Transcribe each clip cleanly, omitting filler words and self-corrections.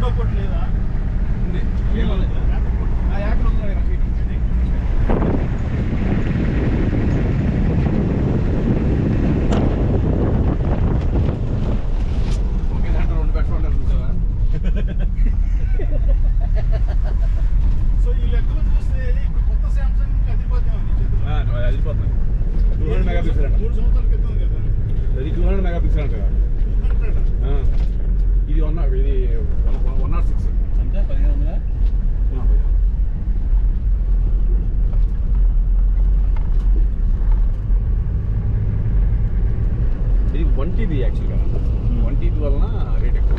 ఒకటి లేదా ఉంది యాక్లు ఉన్నాయి ఒకే దాంట్లో 2 పెట్టుకుంటారు చూసావా. సో ఈ లెక్కలో చూస్తే ఇప్పుడు కొత్త శాంసంగ్ అదిపోతాం వెళ్ళిపోతున్నాయి 200 మెగాపిక్సెల్ అంట. 3 సంవత్సరాల క్రితం కదా అది 200 మెగాపిక్సెల్ అంట కదా. ఇది 106 అంతే 1500. ఇది 1 TB యాక్చువల్గా 1 TB వలన రేట్ ఎక్కువ.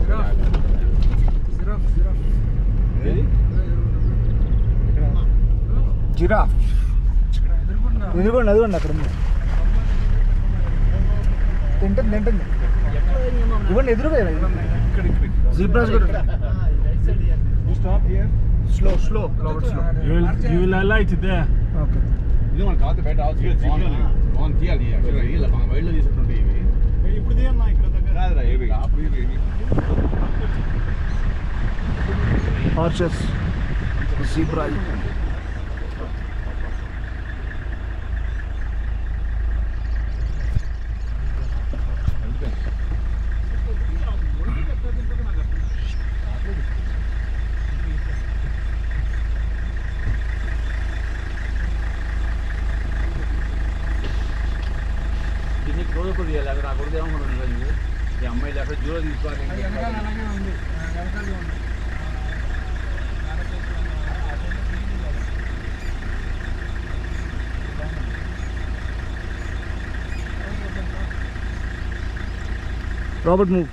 జిరాఫ్ ఎదురుకోండి అదిగోండి అక్కడ ఉంది. తింటుంది ఇవ్వండి ఎదురుగా జీబ్రాస్ కూడా slow slow You will highlight there. Okay. ఇది మన కాదు బయట బాగుంది తీయాలి యాక్చువల్గా ఇలా మన వైల్డ్లో తీసుకుంటే ఇవి ఇప్పుడు తీయన్నా ఇక్కడ దగ్గర కాదురా ఏవి హార్సెస్ జీబ్రా దీన్ని క్లోజ్ అప్ చేయాలి. అక్కడ నా కొడుకు ఏమనుకుంటున్నాను ఈ అమ్మాయిలు అక్కడ జూలో తీసుకోవాలి. Robert move.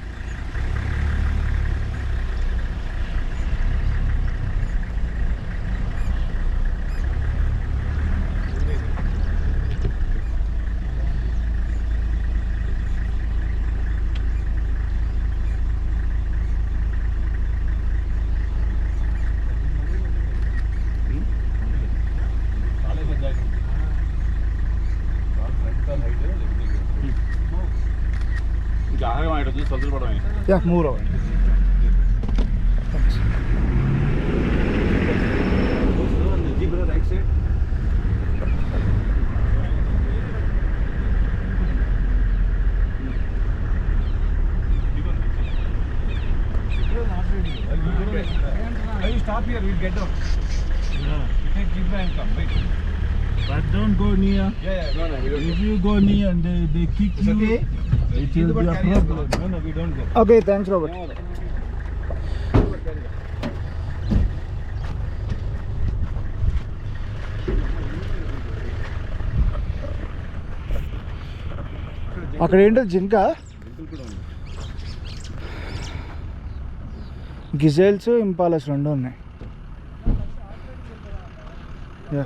ఇంకా ఆగం ఆయన చూసి సంతోషపడమే. యా మూవ్ రావండి. Right side Stop here, we'll get down. You take keep and come, wait. But don't go near. If you go near and they kick you, okay. It will be a problem. No, we don't go. Okay thanks Robert. అక్కడ ఏంటో జింక గిజైల్స్ ఇంపాలస్ 2 ఉన్నాయి. Yeah